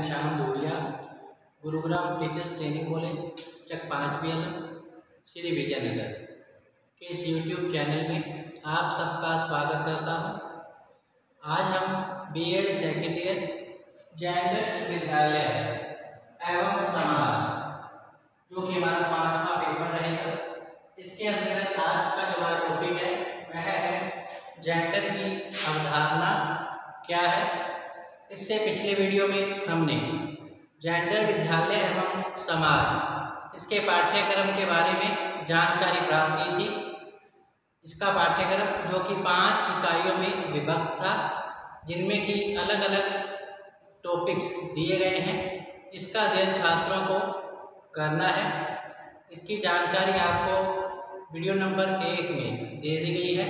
Ghanshyam Dhuliya, Gurugram teachers training college, Chak 5 Shri Vijaynagar के इस YouTube channel में आप सबका स्वागत करता हूं। आज हम बीएड सेकेंड ईयर जेंडर विद्यालय एवं समाज जो कि हमारा 5वां पेपर रहेगा, इसके अंतर्गत आज का जो हमारा टॉपिक है वह है जेंडर की अवधारणा क्या है। इससे पिछले वीडियो में हमने जेंडर विद्यालय एवं समाज इसके पाठ्यक्रम के बारे में जानकारी प्राप्त की थी। इसका पाठ्यक्रम जो कि 5 इकाइयों में विभक्त था, जिनमें कि अलग अलग टॉपिक्स दिए गए हैं। इसका अध्ययन छात्रों को करना है। इसकी जानकारी आपको वीडियो नंबर 1 में दे दी गई है।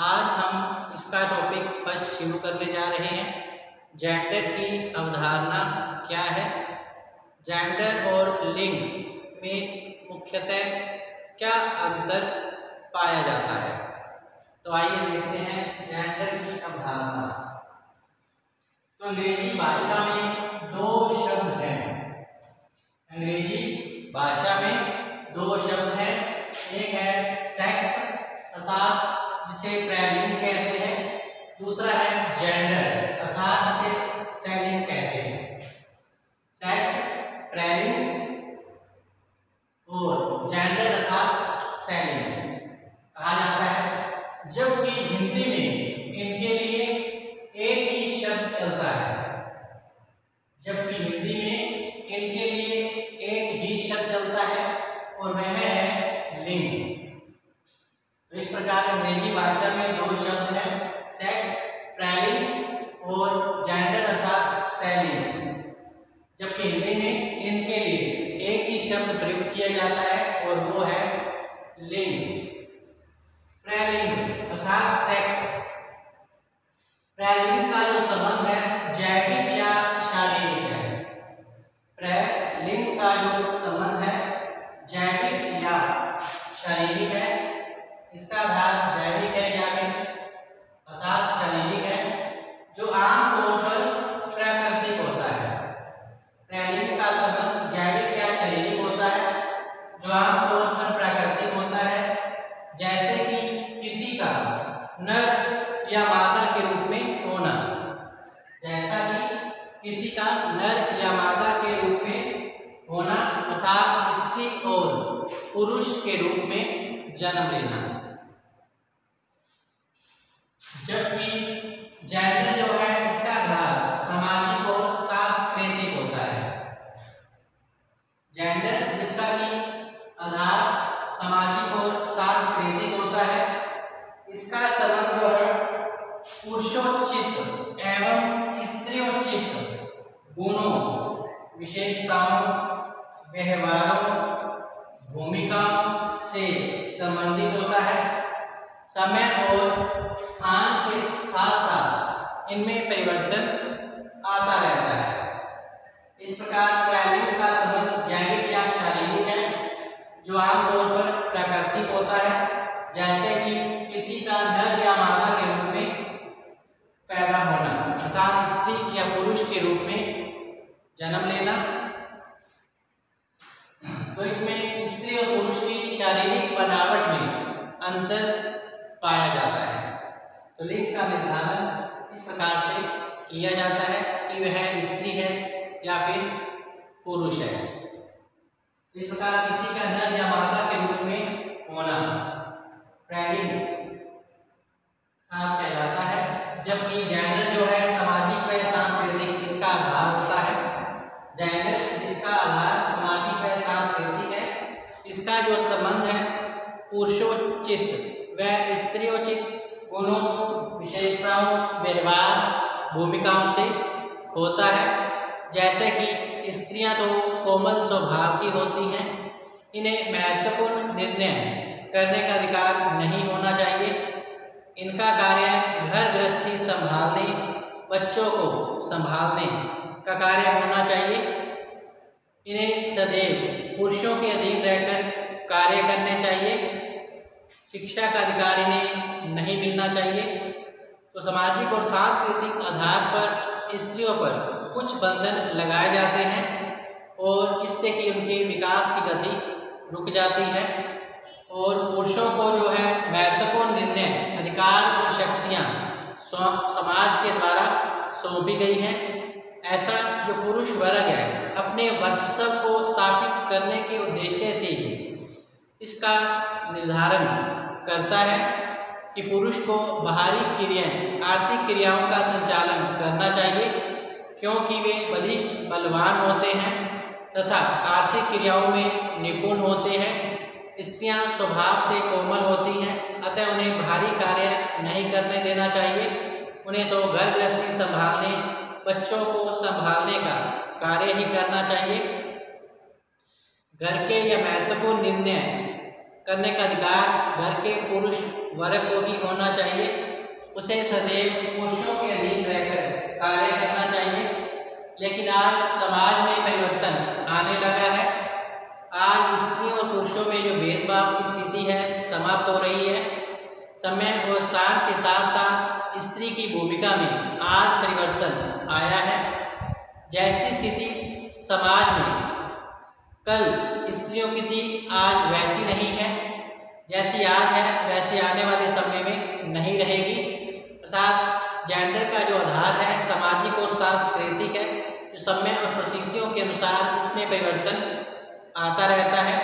आज हम इसका टॉपिक फर्स्ट शुरू करने जा रहे हैं। जेंडर की अवधारणा क्या है, जेंडर और लिंग में मुख्यतः क्या अंतर पाया जाता है। तो आइए देखते हैं जेंडर की अवधारणा। तो अंग्रेजी भाषा में 2 शब्द हैं। अंग्रेजी भाषा में 2 शब्द हैं। एक है सेक्स अर्थात जिसे प्रेलिंग कहते हैं, दूसरा है जेंडर अर्थात जिसे सेलिंग कहते हैं। सेक्स, प्रेलिंग और जेंडर अर्थात सेलिंग कहा जाता है। जबकि हिंदी में इनके लिए एक ही शब्द चलता है। जबकि हिंदी में इनके लिए एक ही शब्द चलता है और वह है लिंग। तो इस प्रकार अंग्रेजी भाषा में 2 शब्द हैं, सेक्स, प्रेलिंग और जेंडर अर्थात सेलिंग। जबकि हिंदी में इनके लिए एक ही शब्द प्रयोग किया जाता है और वो है लिंग। प्रेलिंग अर्थात सेक्स। प्रेलिंग का जो संबंध है जैविक या शारीरिक है। प्रेलिंग का जो संबंध है जैविक या शारीरिक है। इसका आधार जैविक है या अर्थात शारीरिक है, जो आमतौर पर प्राकृतिक होता है। प्रेलिंग का संबंध जैविक या शारीरिक होता है, जो आमतौर पर प्राकृतिक होता है। जैसे कि किसी का नर या मादा के रूप में होना। जैसा कि किसी का नर या मादा के रूप में होना अर्थात स्त्री और पुरुष के रूप में जन्म लेना। जबकि जेंडर जो है इसका आधार सामाजिक और सांस्कृतिक होता है। जेंडर जिसका कि आधार सामाजिक और सांस्कृतिक होता है, इसका संबंध जो है पुरुषोचित एवं स्त्रियोचित गुणों, विशेषताओं, व्यवहारों, भूमिकाओं से संबंधित होता है। समय और स्थान के साथ साथ इनमें परिवर्तन आता रहता है। इस प्रकार प्रेलिंग का संबंध जैविक या शारीरिक है, जो आमतौर पर प्राकृतिक होता है। जैसे कि किसी का नर या मादा के रूप में पैदा होना अर्थात स्त्री या पुरुष के रूप में जन्म लेना। तो इसमें स्त्री और पुरुष की शारीरिक बनावट में अंतर पाया जाता है। तो लिंग का निर्धारण इस प्रकार से किया जाता है कि वह स्त्री है या फिर पुरुष है। इस प्रकार किसी का नर या मादा के रूप में होना प्रेलिंग कहलाता है। जबकि जेंडर जो है सामाजिक व सांस्कृतिक इसका आधार होता है। जेंडर जिसका आधार सामाजिक व सांस्कृतिक है, इसका जो संबंध है पुरुषोचित व स्त्रियोचित गुणों, विशेषताओं, व्यवहार, भूमिकाओं से होता है। जैसे कि स्त्रियां तो कोमल स्वभाव की होती हैं, इन्हें महत्वपूर्ण निर्णय करने का अधिकार नहीं होना चाहिए। इनका कार्य घर गृहस्थी संभालने, बच्चों को संभालने का कार्य होना चाहिए। इन्हें सदैव पुरुषों के अधीन रहकर कार्य करने चाहिए। शिक्षा का अधिकार इन्हें नहीं मिलना चाहिए। तो सामाजिक और सांस्कृतिक आधार पर स्त्रियों पर कुछ बंधन लगाए जाते हैं और इससे कि उनके विकास की गति रुक जाती है और पुरुषों को जो है महत्वपूर्ण निर्णय, अधिकार और शक्तियाँ समाज के द्वारा सौंपी गई हैं। ऐसा जो पुरुष वर्ग है अपने वर्चस्व को स्थापित करने के उद्देश्य से ही इसका निर्धारण करता है कि पुरुष को बाहरी क्रियाएं, आर्थिक क्रियाओं का संचालन करना चाहिए, क्योंकि वे बलिष्ठ, बलवान होते हैं तथा आर्थिक क्रियाओं में निपुण होते हैं। स्त्रियां स्वभाव से कोमल होती हैं, अतः उन्हें भारी कार्य नहीं करने देना चाहिए। उन्हें तो घर गृहस्थी संभालने, बच्चों को संभालने का कार्य ही करना चाहिए। घर के या महत्वपूर्ण निर्णय करने का अधिकार घर के पुरुष वर्ग को ही होना चाहिए। उसे सदैव पुरुषों के अधीन रहकर कार्य करना चाहिए। लेकिन आज समाज में परिवर्तन आने लगा है। आज स्त्रियों और पुरुषों में जो भेदभाव की स्थिति है समाप्त हो रही है। समय और स्थान के साथ साथ स्त्री की भूमिका में आज परिवर्तन आया है। जैसी स्थिति समाज में कल स्त्रियों की थी, आज वैसी नहीं है। जैसी आज है वैसी आने वाले समय में नहीं रहेगी। अर्थात जेंडर का जो आधार है सामाजिक और सांस्कृतिक है, जो समय और परिस्थितियों के अनुसार इसमें परिवर्तन आता रहता है।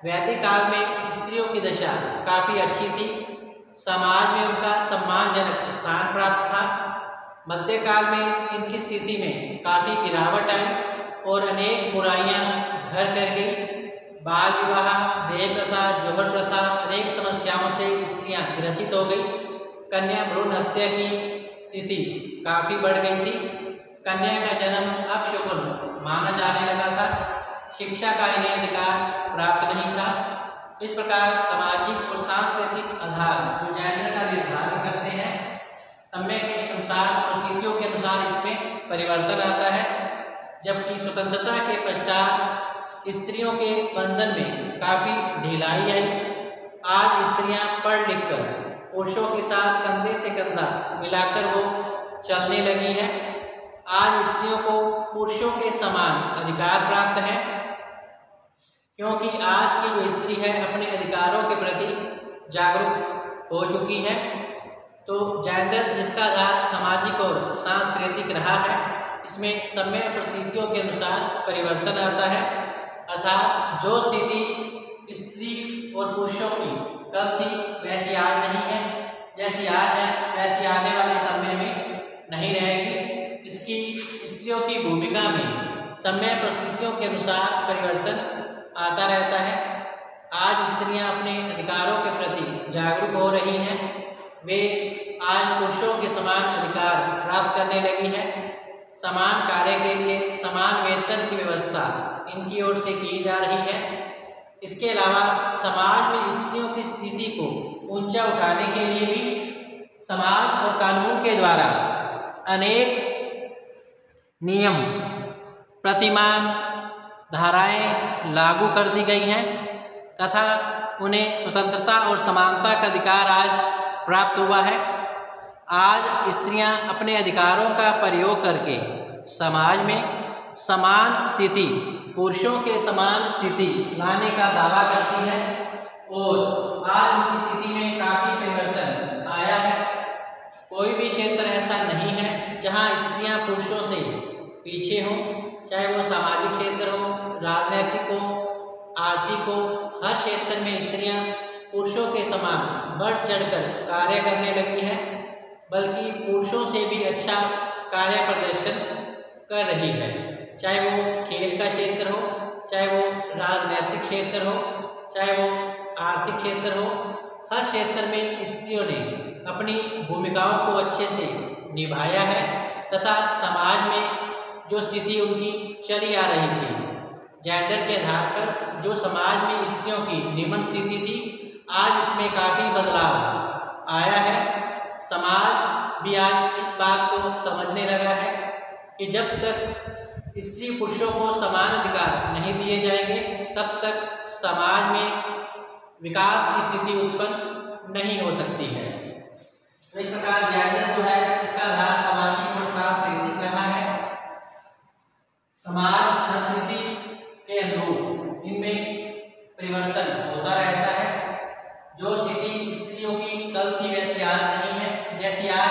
वैदिक काल में स्त्रियों की दशा काफ़ी अच्छी थी, समाज में उनका सम्मानजनक स्थान प्राप्त था। मध्यकाल में इनकी स्थिति में काफ़ी गिरावट आई और अनेक बुराइयां घर कर गई। बाल विवाह, देह प्रथा, जौहर प्रथा, अनेक समस्याओं से स्त्रियां ग्रसित हो गई। कन्या भ्रूण हत्या की स्थिति काफ़ी बढ़ गई थी। कन्या का जन्म अपशकुन माना जाने लगा था। शिक्षा का इन्हें अधिकार प्राप्त नहीं था। इस प्रकार सामाजिक और सांस्कृतिक आधार जो जेंडर का निर्धारण करते हैं, समय के अनुसार, परिस्थितियों के अनुसार इसमें परिवर्तन आता है। जबकि स्वतंत्रता के पश्चात स्त्रियों के बंधन में काफ़ी ढिलाई आई। आज स्त्रियां पढ़ लिख कर पुरुषों के साथ कंधे से कंधा मिलाकर वो चलने लगी हैं। आज स्त्रियों को पुरुषों के समान अधिकार प्राप्त है, क्योंकि आज की जो स्त्री है अपने अधिकारों के प्रति जागरूक हो चुकी है। तो जेंडर जिसका आधार सामाजिक और सांस्कृतिक रहा है, इसमें समय परिस्थितियों के अनुसार परिवर्तन आता है। अर्थात जो स्थिति स्त्री और पुरुषों की कल थी वैसी आज नहीं है, जैसी आज है वैसी आने वाले समय में नहीं रहेगी। इसकी स्त्रियों की भूमिका में समय परिस्थितियों के अनुसार परिवर्तन आता रहता है। आज स्त्रियां अपने अधिकारों के प्रति जागरूक हो रही हैं। वे आज पुरुषों के समान अधिकार प्राप्त करने लगी हैं। समान कार्य के लिए समान वेतन की व्यवस्था इनकी ओर से की जा रही है। इसके अलावा समाज में स्त्रियों की स्थिति को ऊंचा उठाने के लिए भी समाज और कानून के द्वारा अनेक नियम, प्रतिमान, धाराएं लागू कर दी गई हैं तथा उन्हें स्वतंत्रता और समानता का अधिकार आज प्राप्त हुआ है। आज स्त्रियां अपने अधिकारों का प्रयोग करके समाज में समान स्थिति, पुरुषों के समान स्थिति लाने का दावा करती हैं और आज उनकी स्थिति में काफ़ी परिवर्तन आया है। कोई भी क्षेत्र ऐसा नहीं है जहां स्त्रियां पुरुषों से पीछे हों, चाहे वो सामाजिक क्षेत्र हो, राजनीतिक हो, आर्थिक हो। हर क्षेत्र में स्त्रियां पुरुषों के समान बढ़ चढ़कर कार्य करने लगी हैं, बल्कि पुरुषों से भी अच्छा कार्य प्रदर्शन कर रही है। चाहे वो खेल का क्षेत्र हो, चाहे वो राजनीतिक क्षेत्र हो, चाहे वो आर्थिक क्षेत्र हो, हर क्षेत्र में स्त्रियों ने अपनी भूमिकाओं को अच्छे से निभाया है तथा समाज में जो स्थिति उनकी चली आ रही थी, जेंडर के आधार पर जो समाज में स्त्रियों की निम्न स्थिति थी, आज इसमें काफ़ी बदलाव आया है। समाज भी आज इस बात को समझने लगा है कि जब तक स्त्री पुरुषों को समान अधिकार नहीं दिए जाएंगे, तब तक समाज में विकास की स्थिति उत्पन्न नहीं हो सकती है। तो इस प्रकार जेंडर जो है इसका आधार सामाजिक और सांस्कृतिक रहा है।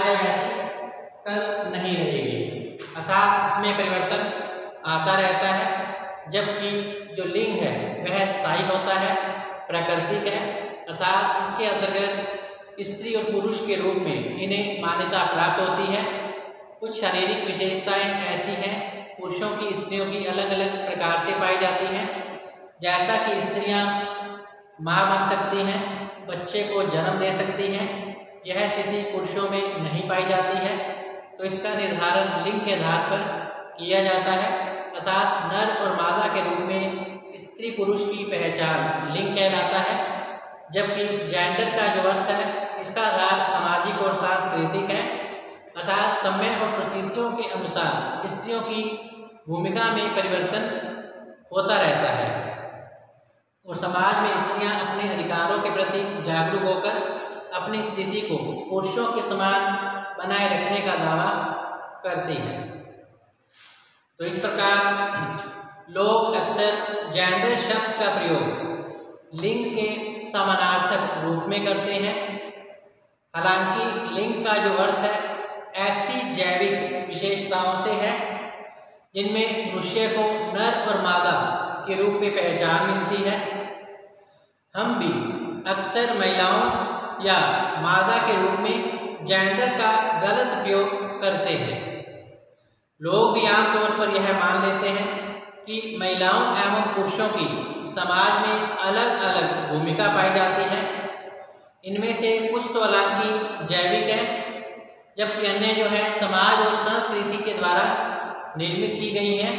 है वैसी कल नहीं रहेगी, अर्थात इसमें परिवर्तन आता रहता है। जबकि जो लिंग है वह स्थायी होता है, प्राकृतिक है, अर्थात इसके अंतर्गत स्त्री और पुरुष के रूप में इन्हें मान्यता प्राप्त होती है। कुछ शारीरिक विशेषताएं ऐसी हैं पुरुषों की स्त्रियों की अलग अलग प्रकार से पाई जाती हैं, जैसा कि स्त्रियां माँ बन सकती हैं, बच्चे को जन्म दे सकती हैं। यह स्थिति पुरुषों में नहीं पाई जाती है, तो इसका निर्धारण लिंग के आधार पर किया जाता है, अर्थात नर और मादा के रूप में स्त्री पुरुष की पहचान लिंग कहलाता है। जबकि जेंडर का जो अर्थ है इसका आधार सामाजिक और सांस्कृतिक है, अर्थात समय और परिस्थितियों के अनुसार स्त्रियों की भूमिका में परिवर्तन होता रहता है और समाज में स्त्रियां अपने अधिकारों के प्रति जागरूक होकर अपनी स्थिति को पुरुषों के समान बनाए रखने का दावा करती हैं। तो इस प्रकार लोग अक्सर जेंडर शब्द का प्रयोग लिंग के समानार्थक रूप में करते हैं। हालांकि लिंग का जो अर्थ है ऐसी जैविक विशेषताओं से है जिनमें मनुष्य को नर और मादा के रूप में पहचान मिलती है। हम भी अक्सर महिलाओं या मादा के रूप में जेंडर का गलत उपयोग करते हैं। लोग भी आमतौर पर यह मान लेते हैं कि महिलाओं एवं पुरुषों की समाज में अलग अलग भूमिका पाई जाती है। इनमें से कुछ तो हालांकि जैविक है, जबकि अन्य जो है समाज और संस्कृति के द्वारा निर्मित की गई हैं।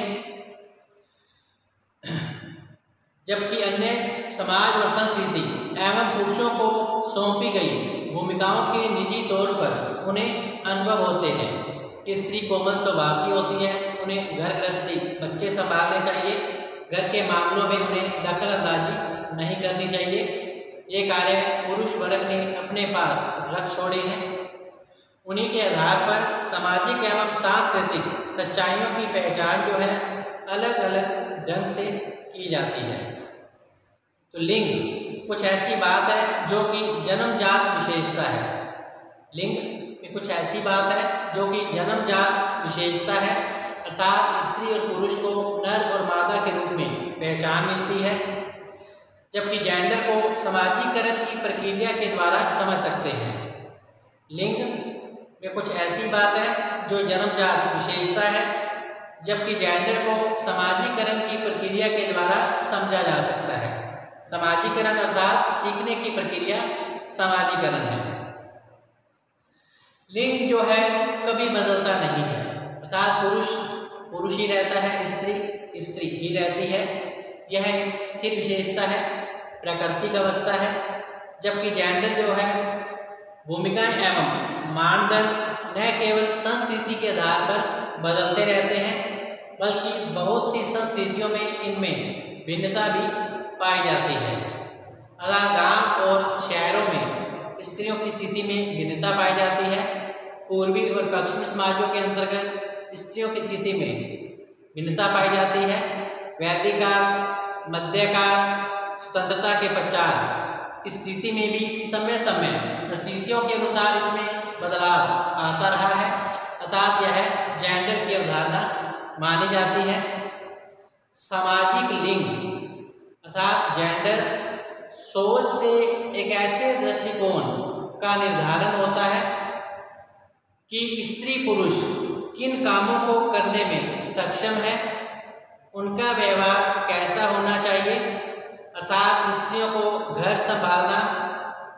जबकि अन्य समाज और संस्कृति एवं पुरुषों को सौंपी गई भूमिकाओं के निजी तौर पर उन्हें अनुभव होते हैं। स्त्री कोमल स्वभाव की होती है, उन्हें घर गृहस्थी बच्चे संभालने चाहिए, घर के मामलों में उन्हें दखल अंदाजी नहीं करनी चाहिए। ये कार्य पुरुष वर्ग ने अपने पास रख छोड़े हैं। उन्हीं के आधार पर सामाजिक एवं सांस्कृतिक सच्चाइयों की पहचान जो है अलग अलग ढंग से की जाती है। तो लिंग कुछ ऐसी बात है जो कि जन्मजात विशेषता है। लिंग कुछ ऐसी बात है जो कि जन्मजात विशेषता है, अर्थात स्त्री और पुरुष को नर और मादा के रूप में पहचान मिलती है। जबकि जेंडर को समाजीकरण की प्रक्रिया के द्वारा समझ सकते हैं। लिंग में कुछ ऐसी बात है जो जन्मजात विशेषता है, जबकि जेंडर को समाजीकरण की प्रक्रिया के द्वारा समझा जा सकता है। समाजीकरण अर्थात सीखने की प्रक्रिया समाजीकरण है। लिंग जो है कभी बदलता नहीं है, अर्थात पुरुष पुरुष ही रहता है, स्त्री स्त्री ही रहती है। यह एक स्थिर विशेषता है, प्राकृतिक अवस्था है। जबकि जेंडर जो है भूमिकाएं एवं मानदंड न केवल संस्कृति के आधार पर बदलते रहते हैं, बल्कि बहुत सी संस्कृतियों में इनमें भिन्नता भी पाई जाती है। गांव और शहरों में स्त्रियों की स्थिति में भिन्नता पाई जाती है। पूर्वी और पश्चिमी समाजों के अंतर्गत स्त्रियों की स्थिति में भिन्नता पाई जाती है। वैदिक काल, मध्यकाल, स्वतंत्रता के पश्चात स्थिति में भी समय समय परिस्थितियों के अनुसार इसमें बदलाव आता रहा है, अर्थात यह जेंडर की अवधारणा मानी जाती है। सामाजिक लिंग अर्थात जेंडर सोच से एक ऐसे दृष्टिकोण का निर्धारण होता है कि स्त्री पुरुष किन कामों को करने में सक्षम है, उनका व्यवहार कैसा होना चाहिए, अर्थात स्त्रियों को घर संभालना,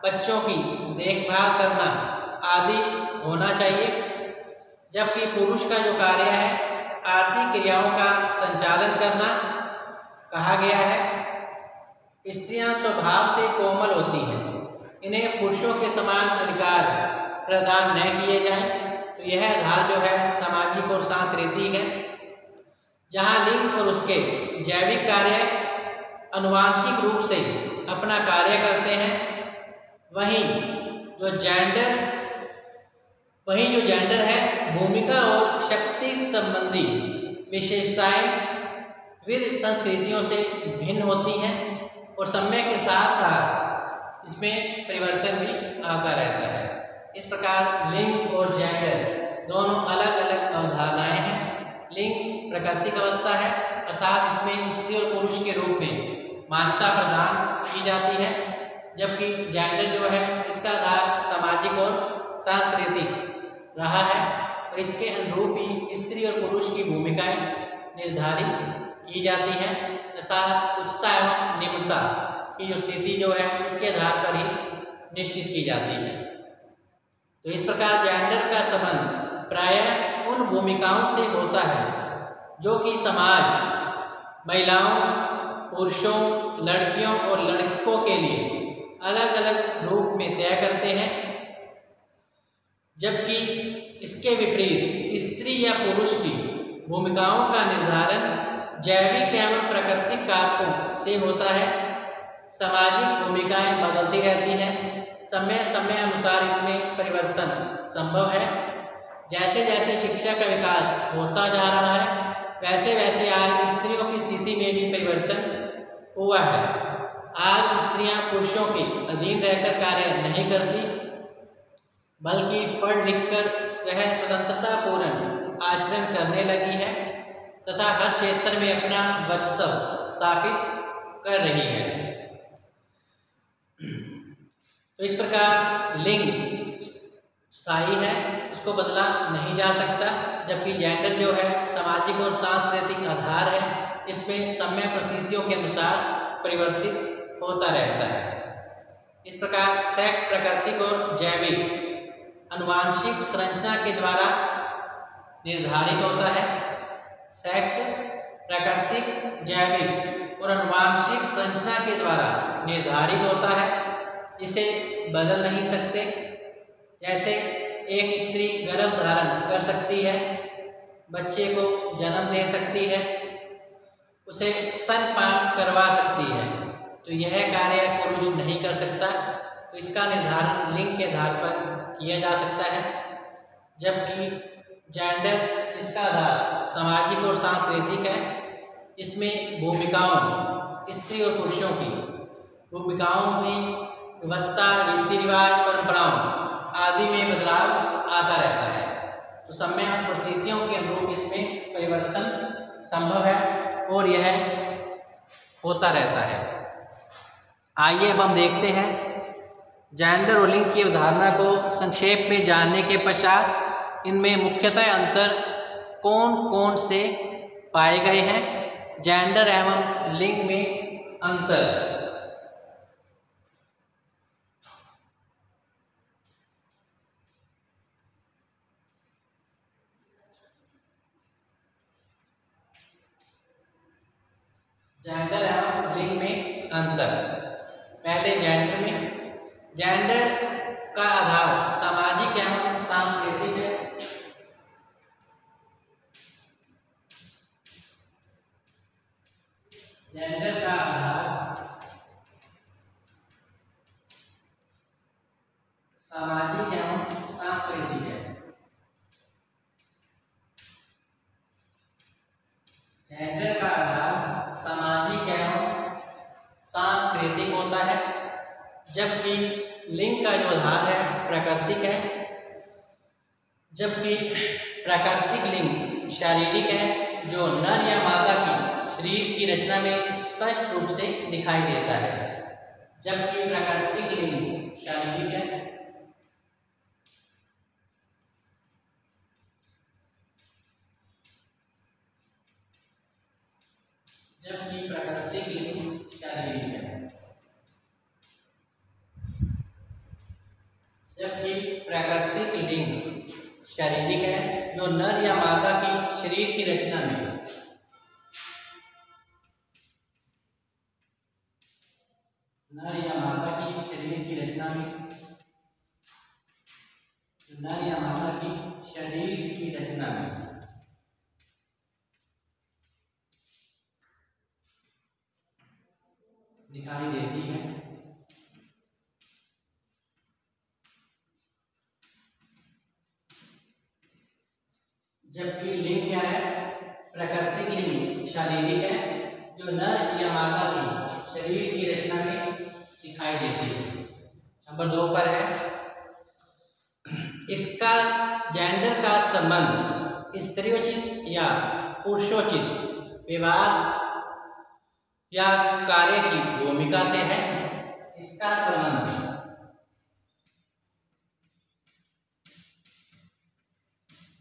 बच्चों की देखभाल करना आदि होना चाहिए। जबकि पुरुष का जो कार्य है आर्थिक क्रियाओं का संचालन करना कहा गया है। स्त्रियां स्वभाव से कोमल होती हैं, इन्हें पुरुषों के समान अधिकार प्रदान न किए जाएं, तो यह आधार जो है सामाजिक और सांस्कृतिक है। जहां लिंग और उसके जैविक कार्य अनुवांशिक रूप से अपना कार्य करते हैं, वहीं जो जेंडर है भूमिका और शक्ति संबंधी विशेषताएं विविध संस्कृतियों से भिन्न होती हैं और समय के साथ साथ इसमें परिवर्तन भी आता रहता है। इस प्रकार लिंग और जेंडर दोनों अलग अलग अवधारणाएं हैं। लिंग प्राकृतिक अवस्था है, अर्थात इसमें स्त्री और पुरुष के रूप में मान्यता प्रदान की जाती है, जबकि जेंडर जो है इसका आधार सामाजिक और सांस्कृतिक रहा है और इसके अनुरूप ही स्त्री और पुरुष की भूमिकाएं निर्धारित की जाती हैं, अर्थात उच्चता एवं निम्नता की जो स्थिति जो है इसके आधार पर ही निश्चित की जाती है। तो इस प्रकार जेंडर का संबंध प्रायः उन भूमिकाओं से होता है जो कि समाज महिलाओं, पुरुषों, लड़कियों और लड़कों के लिए अलग अलग रूप में तय करते हैं, जबकि इसके विपरीत स्त्री या पुरुष की भूमिकाओं का निर्धारण जैविक एवं प्राकृतिक कारकों से होता है। सामाजिक भूमिकाएं बदलती रहती हैं, समय समय अनुसार इसमें परिवर्तन संभव है। जैसे जैसे शिक्षा का विकास होता जा रहा है वैसे वैसे आज स्त्रियों की स्थिति में भी परिवर्तन हुआ है। आज स्त्रियां पुरुषों के अधीन रहकर कार्य नहीं करती, बल्कि पढ़ लिख कर वह स्वतंत्रतापूर्ण आचरण करने लगी है तथा हर क्षेत्र में अपना वर्चस्व स्थापित कर रही है। तो इस प्रकार लिंग स्थायी है, इसको बदला नहीं जा सकता, जबकि जेंडर जो है सामाजिक और सांस्कृतिक आधार है, इसमें समय परिस्थितियों के अनुसार परिवर्तित होता रहता है। इस प्रकार सेक्स प्राकृतिक और जैविक आनुवांशिक संरचना के द्वारा निर्धारित होता है। सेक्स प्राकृतिक, जैविक और आनुवांशिक संरचना के द्वारा निर्धारित होता है, इसे बदल नहीं सकते। जैसे एक स्त्री गर्भ धारण कर सकती है, बच्चे को जन्म दे सकती है, उसे स्तनपान करवा सकती है, तो यह कार्य पुरुष नहीं कर सकता। तो इसका निर्धारण लिंग के आधार पर किया जा सकता है, जबकि जेंडर इसका आधार सामाजिक और सांस्कृतिक है। इसमें भूमिकाओं स्त्री और पुरुषों की भूमिकाओं में व्यवस्था, रीति रिवाज, परंपराओं आदि में बदलाव आता रहता है। तो समय और परिस्थितियों के अनुरूप इसमें परिवर्तन संभव है और यह होता रहता है। आइए अब हम देखते हैं जेंडर और लिंग की अवधारणा को संक्षेप में जानने के पश्चात इनमें मुख्यतः अंतर कौन कौन से पाए गए हैं। जेंडर एवं लिंग में अंतर। जेंडर एवं लिंग में अंतर। पहले जेंडर में, जेंडर का आधार सामाजिक एवं सांस्कृतिक है। जेंडर का आधार सामाजिक एवं सांस्कृतिक है। जेंडर का आधार सामाजिक एवं सांस्कृतिक होता है, जबकि लिंग का जो आधार है प्राकृतिक है। जबकि प्राकृतिक लिंग शारीरिक है, जो नर या मादा की शरीर की रचना में स्पष्ट रूप से दिखाई देता है, जबकि प्राकृतिक लिंग शारीरिक है। जबकि प्राकृतिक लिंग शारीरिक है। जबकि प्राकृतिक लिंग शारीरिक है, जो नर या मादा की शरीर की रचना में नर या मादा की शरीर की रचना में नर या मादा की शरीर की रचना में दिखाई देती है। जबकि लिंग क्या है? प्राकृतिक लिंग शारीरिक है, जो नर या मादा की शरीर की रचना में दिखाई देती है। नंबर 2 पर है इसका जेंडर का संबंध स्त्रियोचित या पुरुषोचित व्यवहार या कार्य की भूमिका से है। इसका संबंध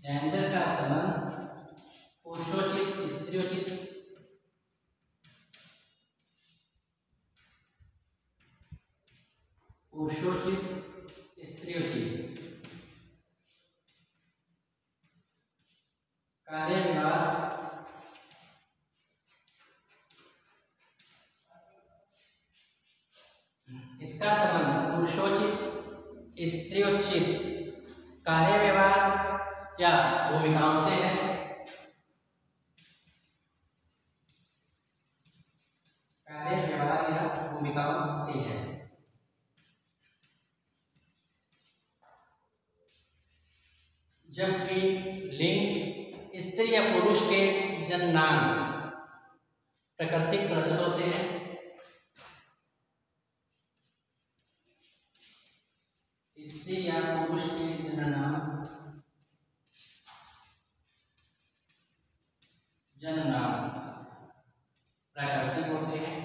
जेंडर का संबंध पुरुषोचित स्त्रियोचित स्त्रियोचित कार्य व्यवहार इसका संबंध पुरुषोचित स्त्रियोचित कार्य व्यवहार या भूमिकाओं से है। कार्य व्यवहार या भूमिकाओं से है। जबकि लिंग स्त्री या पुरुष के जननांग प्राकृतिक प्रदत्त होते हैं। स्त्री या पुरुष के जननांग प्राकृतिक होते हैं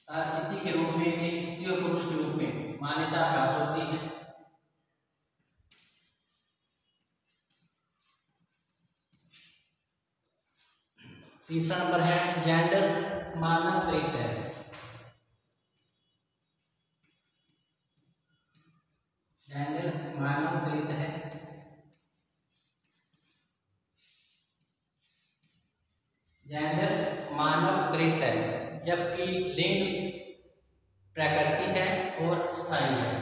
और इसी के रूप में स्त्री और पुरुष के रूप में मान्यता प्राप्त होती है। तीसरा नंबर है जेंडर मानवकृत है। जेंडर मानवकृत है। जेंडर मानवकृत है जबकि लिंग प्राकृतिक है और स्थायी है।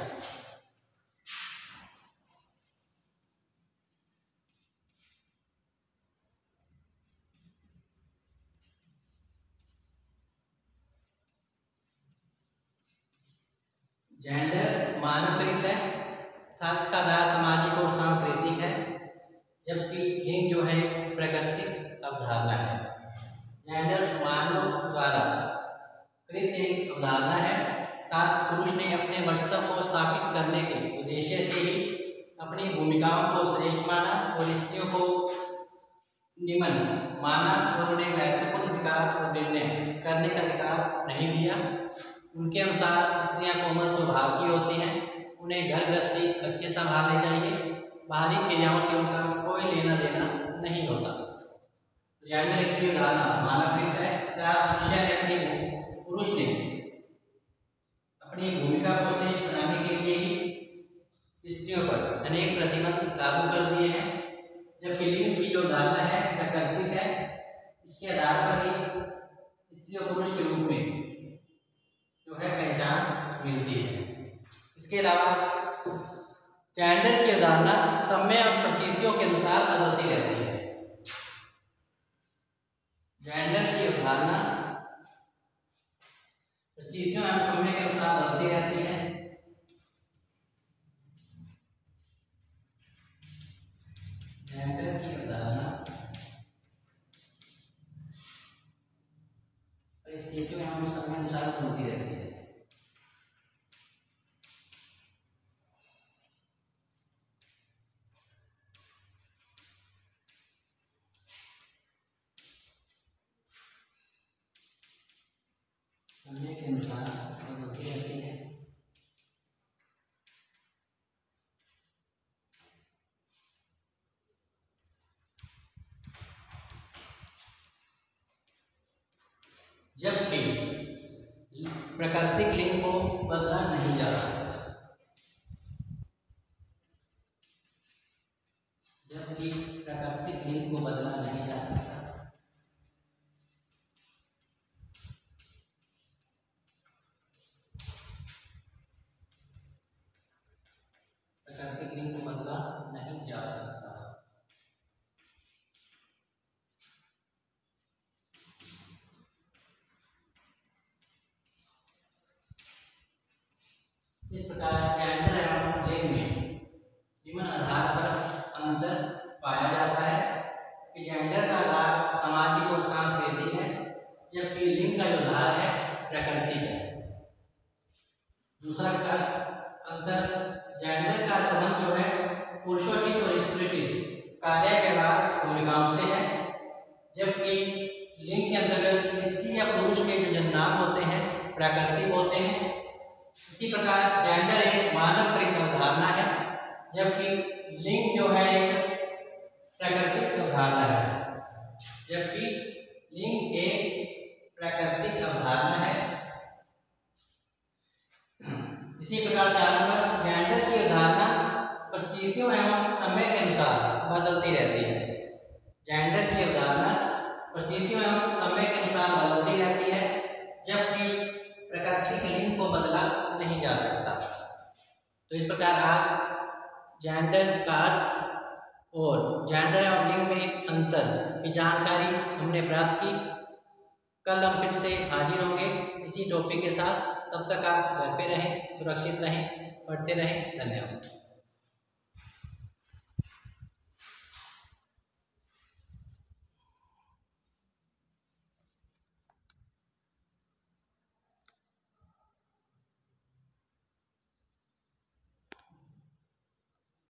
जेंडर मानवकृत है तथा इसका आधार सामाजिक और सांस्कृतिक है, जबकि लिंग जो है प्राकृतिक अवधारणा है। जेंडर मानव द्वारा कृत एक अवधारणा है तथा पुरुष ने अपने वर्चस्व को स्थापित करने के उद्देश्य से ही अपनी भूमिकाओं को श्रेष्ठ माना और स्त्रियों को निम्न माना और उन्हें महत्वपूर्ण अधिकार और निर्णय करने का अधिकार नहीं दिया। उनके अनुसार स्त्रियां कोमल स्वभाव की होती हैं, उन्हें घर गृहस्थी अच्छे संभालने चाहिए, बाहरी क्रियाओं से उनका कोई लेना देना नहीं होता। जेंडर की धारणा मानवकृत है तथा पुरुष ने अपनी भूमिका को श्रेष्ठ बनाने के लिए ही स्त्रियों पर अनेक प्रतिबंध लागू कर दिए हैं, जबकि लिंग की जो धारणा है प्राकृतिक है। इसके आधार पर ही स्त्री और पुरुष के रूप में जो है पहचान मिलती है। इसके अलावा जेंडर की अवधारणा समय और परिस्थितियों के अनुसार बदलती रहती है। जेंडर की अवधारणा परिस्थितियों एवं समय के अनुसार बदलती रहती है। जेंडर की अवधारणा परिस्थितियों एवं समय के अनुसार बदलती रहती है। समय के अनुसार बदलती रहती है। जबकि प्राकृतिक लिंग को बदला नहीं जा सकता। जबकि प्राकृतिक लिंग को बदला नहीं जा सकता। प्राकृतिक लिंग को बदला नहीं जा सकता। इस प्रकार जेंडर एवं लिंग में निम्न आधार पर अंतर पाया जाता है कि जेंडर का आधार सामाजिक और सांस्कृतिक है, जबकि लिंग का जो आधार है प्राकृतिक है। दूसरा अंतर जेंडर का संबंध जो है पुरुषोचित और स्त्रीचित कार्य व्यवहार भूमिकाओं से है, जबकि लिंग के अंतर्गत स्त्री या पुरुष के जो जन्मनाम होते हैं प्राकृतिक होते हैं। इसी प्रकार जेंडर एक मानव कृत अवधारणा है, जबकि लिंग जो है एक प्राकृतिक अवधारणा है, जबकि लिंग एक प्राकृतिक अवधारणा है। इसी प्रकार 4 नंबर, जेंडर की अवधारणा परिस्थितियों एवं समय के अनुसार बदलती रहती है। जेंडर की अवधारणा परिस्थितियों एवं समय के अनुसार बदलती रहती है, जबकि प्राकृतिक लिंग को बदला नहीं जा सकता। तो इस प्रकार आज जेंडर का अर्थ और जेंडर और लिंग में अंतर की जानकारी हमने प्राप्त की। कल हम फिर से हाजिर होंगे इसी टॉपिक के साथ। तब तक आप घर पे रहें, सुरक्षित रहें, पढ़ते रहें। धन्यवाद।